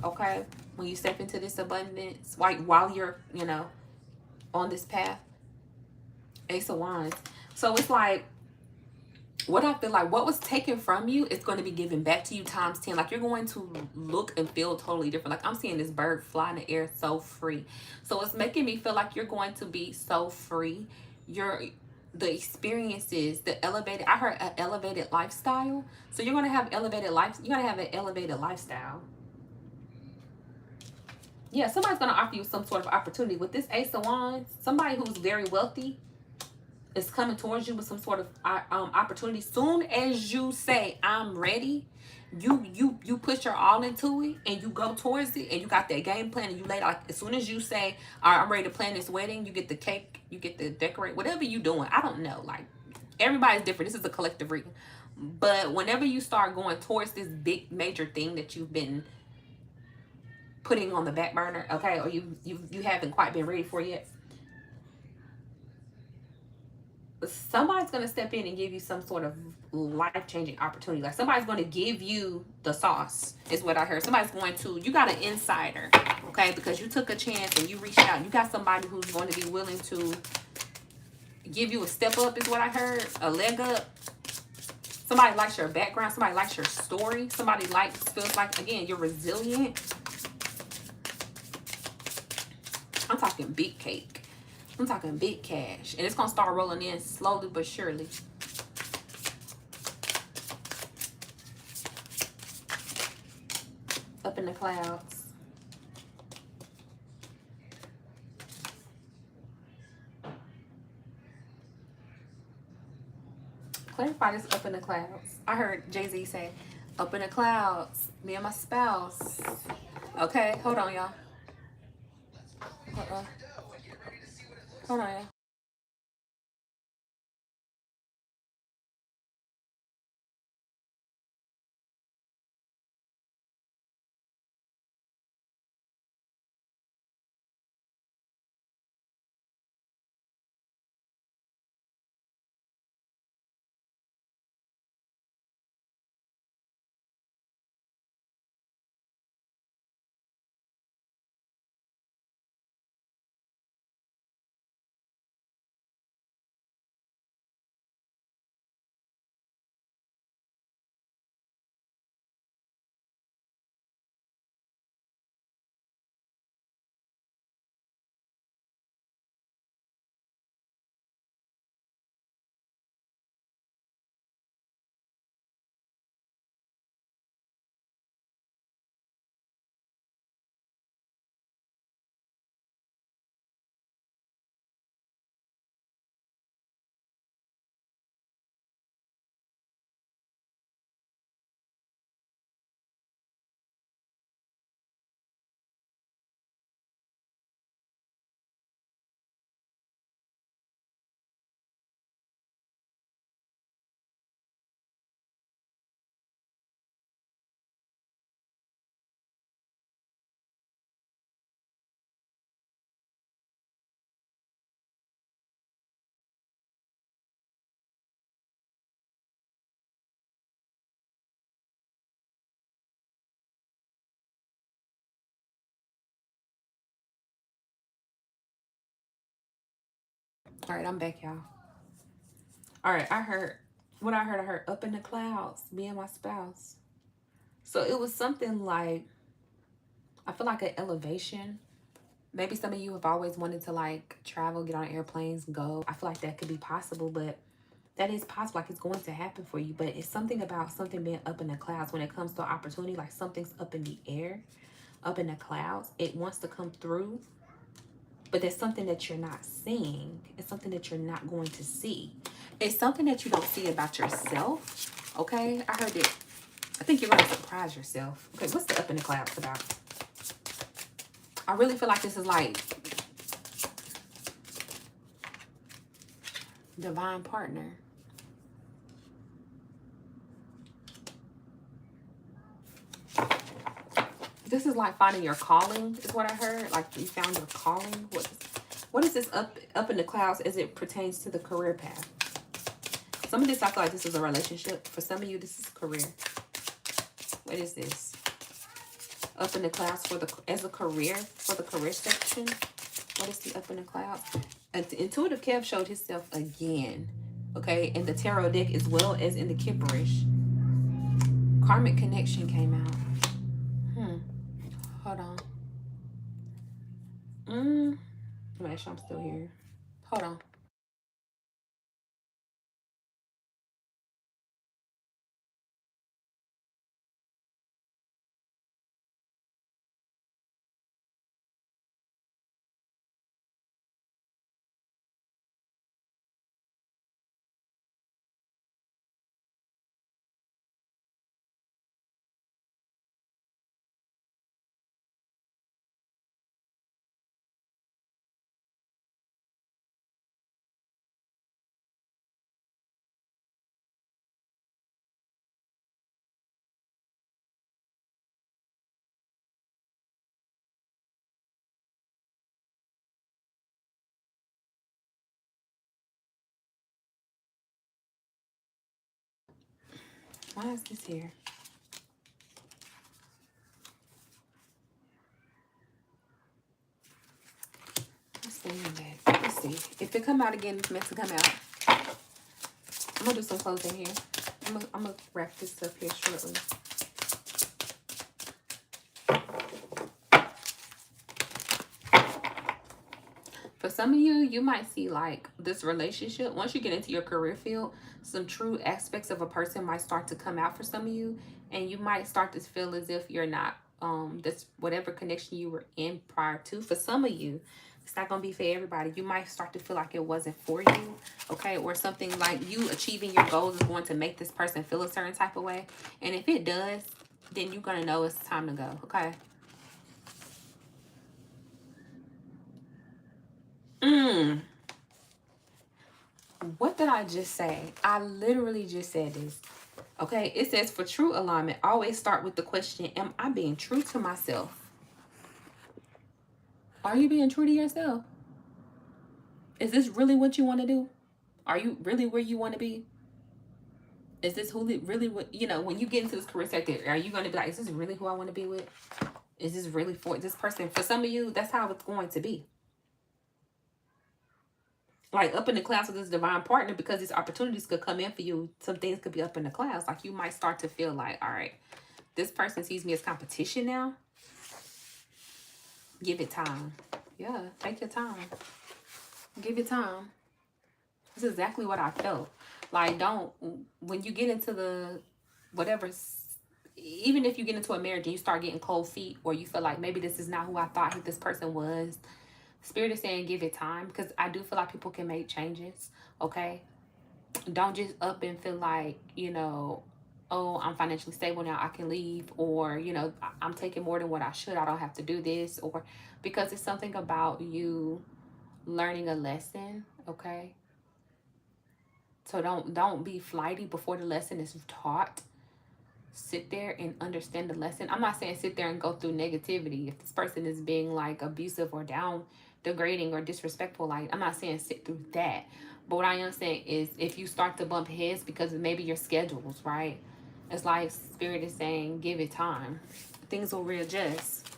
Okay, when you step into this abundance, while you're, on this path. Ace of Wands. So it's like, what I feel like, what was taken from you is going to be given back to you times 10. Like, you're going to look and feel totally different. Like, I'm seeing this bird fly in the air so free. So it's making me feel like you're going to be so free. The experiences, the elevated, I heard an elevated lifestyle. So you're going to have elevated life. You're going to have an elevated lifestyle. Yeah, somebody's going to offer you some sort of opportunity. With this Ace of Wands, somebody who's very wealthy is coming towards you with some sort of opportunity. Soon as you say, I'm ready, you put your all into it, and you go towards it, and you got that game plan, and you lay, like, as soon as you say, all right, I'm ready to plan this wedding, you get the cake, you get the decorate, whatever you doing. I don't know, like, everybody's different. This is a collective reading. But whenever you start going towards this big major thing that you've been putting on the back burner, okay, or you haven't quite been ready for yet, somebody's going to step in and give you some sort of life-changing opportunity. Like, somebody's going to give you the sauce, is what I heard. Somebody's going to, you got an insider, okay, because you took a chance and you reached out. You got somebody who's going to be willing to give you a step up, is what I heard, a leg up. Somebody likes your background. Somebody likes your story. Somebody feels like, again, you're resilient. I'm talking big cake. I'm talking big cash. And it's going to start rolling in slowly but surely. Up in the clouds. Clarify this, up in the clouds. I heard Jay-Z say, up in the clouds, me and my spouse. Okay, hold on, y'all. Hold on, y'all. All right, I'm back, y'all. All right, I heard I heard up in the clouds, me and my spouse. So it was something like, I feel like an elevation. Maybe some of you have always wanted to like travel, get on airplanes, go. I feel like that could be possible, but that is possible. Like it's going to happen for you. But it's something about something being up in the clouds when it comes to opportunity, like something's up in the air, up in the clouds. It wants to come through, but there's something that you're not seeing. It's something that you're not going to see. It's something that you don't see about yourself. Okay, I heard it. I think you're going to surprise yourself. Okay, what's the up in the clouds about? I really feel like this is like divine partner. This is like finding your calling, is what I heard. Like you found your calling. What is this up in the clouds as it pertains to the career path? Some of this, I feel like this is a relationship. For some of you, this is career. What is this? Up in the clouds for the as a career, for the career section. What is the up in the clouds? Intuitive Kev showed himself again. Okay, in the tarot deck as well as in the Kipperish. Karmic connection came out. Hold on. Make sure I'm still here. Hold on. Why is this here? Let's see that. Let's see. If it come out again, it's meant to come out. I'm gonna do some closing here. I'm gonna wrap this up here shortly. For some of you, you might see like this relationship. Once you get into your career field, some true aspects of a person might start to come out for some of you. And you might start to feel as if you're not, this whatever connection you were in prior to. For some of you, it's not going to be for everybody. You might start to feel like it wasn't for you, okay? Or something like you achieving your goals is going to make this person feel a certain type of way. And if it does, then you're going to know it's time to go, okay? What did I just say? I literally just said this. Okay, it says for true alignment, always start with the question, am I being true to myself? Are you being true to yourself? Is this really what you want to do? Are you really where you want to be? Is this who really what, you know, when you get into this career sector, are you going to be like, is this really who I want to be with? Is this really for this person? For some of you, that's how it's going to be. Like up in the clouds with this divine partner, because these opportunities could come in for you. Some things could be up in the clouds. Like you might start to feel like, all right, this person sees me as competition now. Give it time. Yeah, take your time. Give it time. This is exactly what I felt. Like, don't, when you get into the, whatever, even if you get into a marriage and you start getting cold feet, or you feel like maybe this is not who I thought this person was, Spirit is saying give it time, because I do feel like people can make changes, okay? Don't just up and feel like, you know, oh, I'm financially stable now, I can leave, or, you know, I'm taking more than what I should, I don't have to do this, or because it's something about you learning a lesson, okay? So don't be flighty before the lesson is taught. Sit there and understand the lesson. I'm not saying sit there and go through negativity. If this person is being like abusive or down, degrading or disrespectful, like I'm not saying sit through that. But what I am saying is if you start to bump heads because of maybe your schedules, right? It's like Spirit is saying, give it time. Things will readjust.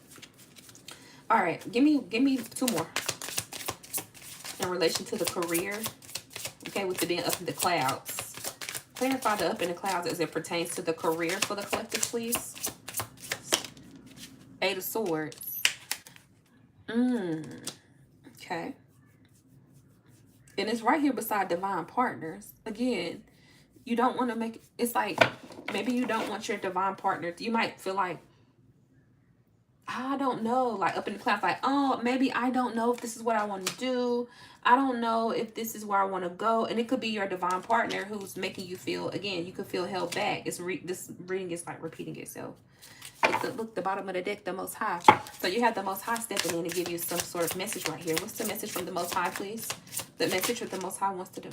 All right, give me two more. in relation to the career. Okay, with it being up in the clouds. Clarify the up in the clouds as it pertains to the career for the collective, please. Eight of Swords. Okay. And it's right here beside divine partners. Again, you don't want to make it's like maybe you don't want your divine partner. You might feel like, I don't know, like up in the clouds, like, oh, maybe I don't know if this is what I want to do. I don't know if this is where I want to go. And it could be your divine partner who's making you feel, again, you could feel held back. This reading is like repeating itself. Look, the bottom of the deck, the Most High. So you have the Most High stepping in to give you some sort of message right here. What's the message from the Most High, please? The message that the Most High wants to do.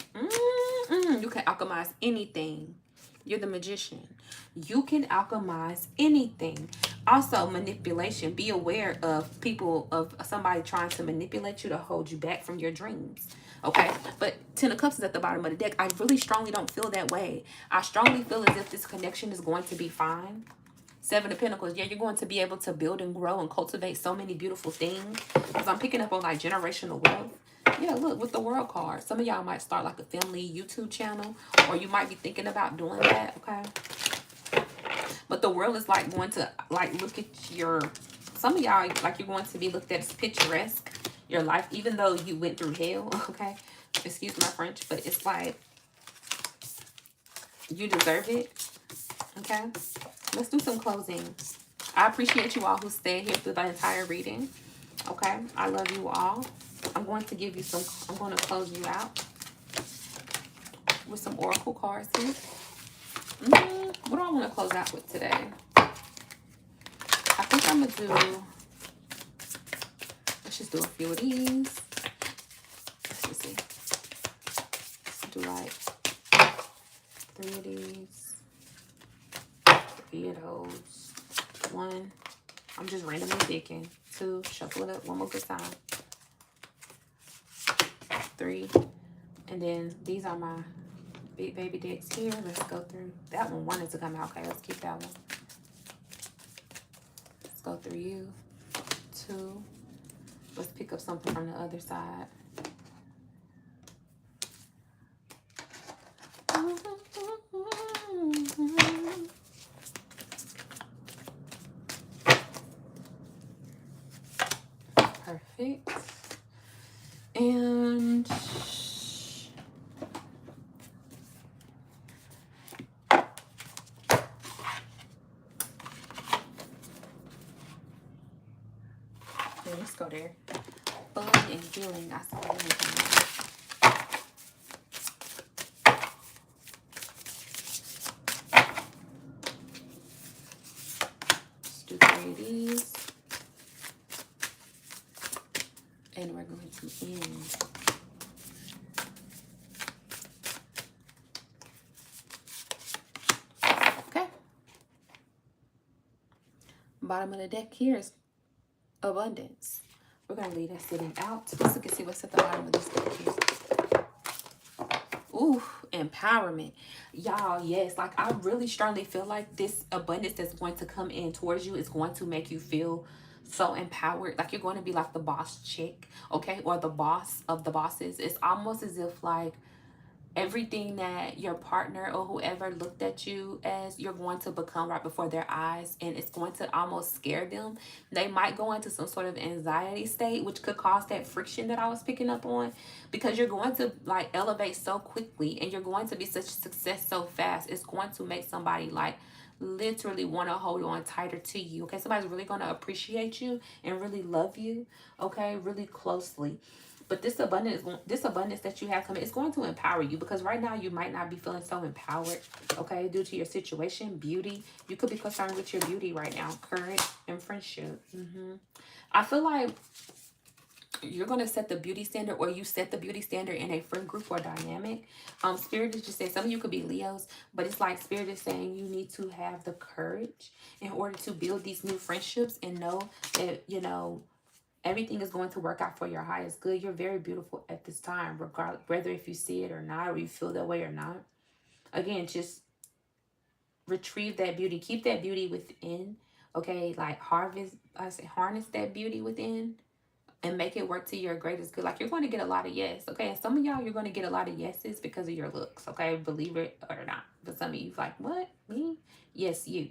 You can alchemize anything. You're the magician. You can alchemize anything. Also, manipulation. Be aware of people, of somebody trying to manipulate you to hold you back from your dreams. Okay, but Ten of Cups is at the bottom of the deck. I really strongly don't feel that way. I strongly feel as if this connection is going to be fine. Seven of Pentacles. Yeah, you're going to be able to build and grow and cultivate so many beautiful things. Because I'm picking up on like generational wealth. Yeah, look, with the World card. Some of y'all might start like a family YouTube channel. Or you might be thinking about doing that, okay? But the world is like going to like look at your... Some of y'all, like you're going to be looked at as picturesque. Your life, even though you went through hell, okay? Excuse my French, but it's like you deserve it, okay? Let's do some closing. I appreciate you all who stayed here through the entire reading. Okay, I love you all. I'm going to give you some, I'm going to close you out with some oracle cards here. What do I want to close out with today? I think I'm going to do, let's just do a few of these. Let's just see. Let's do like 3 of these, 3 of those, 1. I'm just randomly picking. 2, shuffle it up one more good time. 3, and then these are my big baby decks here. Let's go through that one. Wanted to come out. Okay, let's keep that one. Let's go through you. 2. Let's pick up something from the other side. Perfect. And let's go there. Fun and healing. I saw anything. Let's do 3 of these. And we're going to end. Okay. Bottom of the deck here is abundance. We're going to leave that sitting out. Let's look and see what's at the bottom of this deck here. Ooh, empowerment. Y'all, yes, like I really strongly feel like this abundance that's going to come in towards you is going to make you feel so empowered. Like you're going to be like the boss chick, okay? Or the boss of the bosses. It's almost as if like everything that your partner or whoever looked at you as, you're going to become right before their eyes, and it's going to almost scare them. They might go into some sort of anxiety state, which could cause that friction that I was picking up on, because you're going to like elevate so quickly and you're going to be such a success so fast. It's going to make somebody like literally want to hold on tighter to you, okay? Somebody's really going to appreciate you and really love you, okay, really closely. But this abundance that you have coming, it's going to empower you, because right now you might not be feeling so empowered, okay, due to your situation. Beauty, you could be concerned with your beauty right now. Courage and friendship. I feel like you're going to set the beauty standard, or you set the beauty standard in a friend group or dynamic. Spirit is just saying, some of you could be Leos, but it's like Spirit is saying you need to have the courage in order to build these new friendships and know that, you know, everything is going to work out for your highest good. You're very beautiful at this time, regardless, whether if you see it or not, or you feel that way or not. Again, just retrieve that beauty. Keep that beauty within, okay? Like harness that beauty within, and make it work to your greatest good. Like, you're going to get a lot of yes, okay? And some of y'all, you're going to get a lot of yeses because of your looks, okay? Believe it or not. But some of you like, what? Me? Yes, you.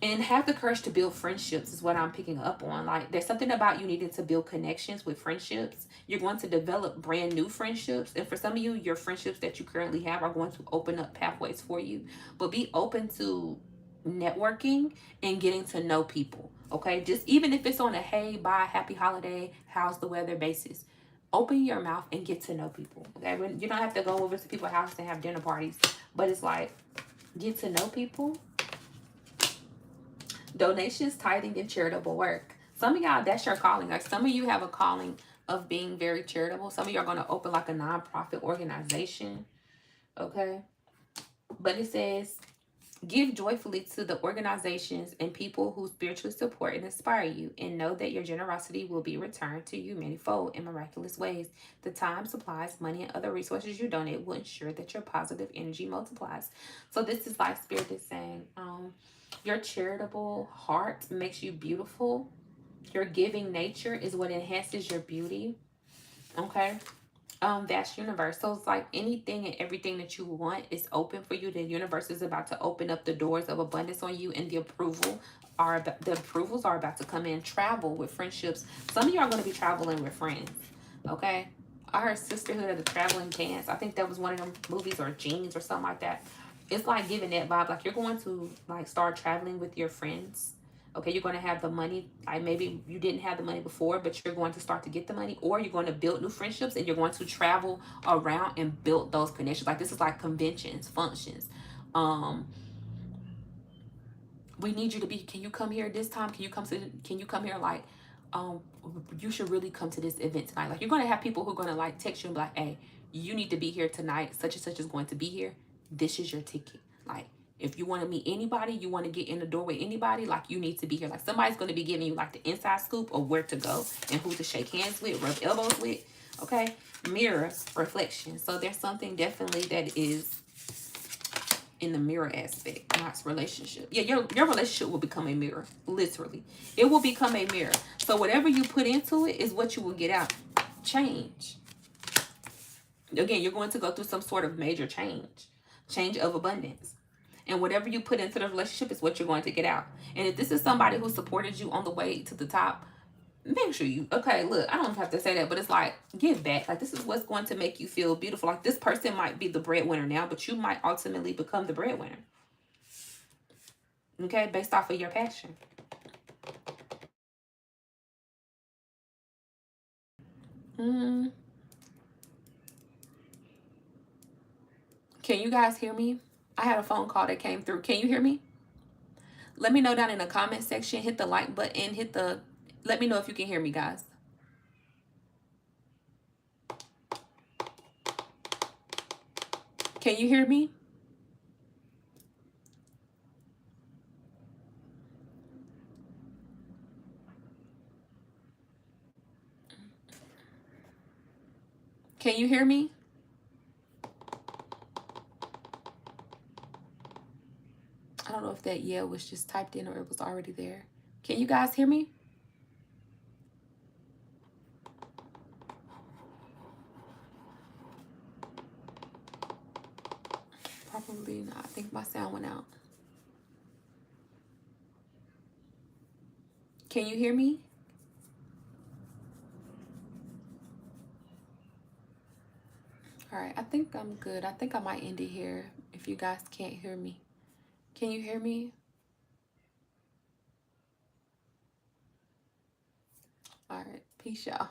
And have the courage to build friendships is what I'm picking up on. Like, there's something about you needing to build connections with friendships. You're going to develop brand new friendships. And for some of you, your friendships that you currently have are going to open up pathways for you. But be open to networking and getting to know people. Okay. Just even if it's on a hey, bye, happy holiday, how's the weather basis. Open your mouth and get to know people. Okay. You don't have to go over to people's house and have dinner parties. But it's like, get to know people. Donations, tithing, and charitable work. Some of y'all, that's your calling. Like, some of you have a calling of being very charitable. Some of you are going to open like a nonprofit organization. Okay. But it says, give joyfully to the organizations and people who spiritually support and inspire you, and know that your generosity will be returned to you manifold in miraculous ways. The time, supplies, money, and other resources you donate will ensure that your positive energy multiplies. So this is like Spirit is saying, your charitable heart makes you beautiful. Your giving nature is what enhances your beauty. Okay. That's universal. It's like anything and everything that you want is open for you. The universe is about to open up the doors of abundance on you, and the approvals are about to come in. Travel with friendships. Some of you are going to be traveling with friends. Okay. I heard Sisterhood of the Traveling Pants. I think that was one of them movies, or Jeans or something like that. It's like giving that vibe. Like, you're going to like start traveling with your friends. Okay, you're going to have the money. Like, maybe you didn't have the money before, but you're going to start to get the money, or you're going to build new friendships, and you're going to travel around and build those connections. Like, this is like conventions, functions. We need you to be, can you come here this time? Can you come here? Like, you should really come to this event tonight. Like, you're going to have people who are going to like text you and be like, hey, you need to be here tonight. Such and such is going to be here. This is your ticket. Like, if you want to meet anybody, you want to get in the door with anybody, like, you need to be here. Like, somebody's going to be giving you like the inside scoop of where to go and who to shake hands with, rub elbows with. Okay. Mirror reflection. So there's something definitely that is in the mirror aspect, not relationship. Yeah, your relationship will become a mirror. Literally. It will become a mirror. So whatever you put into it is what you will get out. Change. Again, you're going to go through some sort of major change of abundance. And whatever you put into the relationship is what you're going to get out. And if this is somebody who supported you on the way to the top, make sure you, okay, look, I don't have to say that, but it's like, give back. Like, this is what's going to make you feel beautiful. Like, this person might be the breadwinner now, but you might ultimately become the breadwinner. Okay, based off of your passion. Can you guys hear me? I had a phone call that came through. Can you hear me? Let me know down in the comment section. Hit the like button. Let me know if you can hear me, guys. Can you hear me? Can you hear me? I don't know if that yeah was just typed in or it was already there. Can you guys hear me? Probably not. I think my sound went out. Can you hear me? All right, I think I'm good. I think I might end it here if you guys can't hear me. Can you hear me? All right, peace, y'all.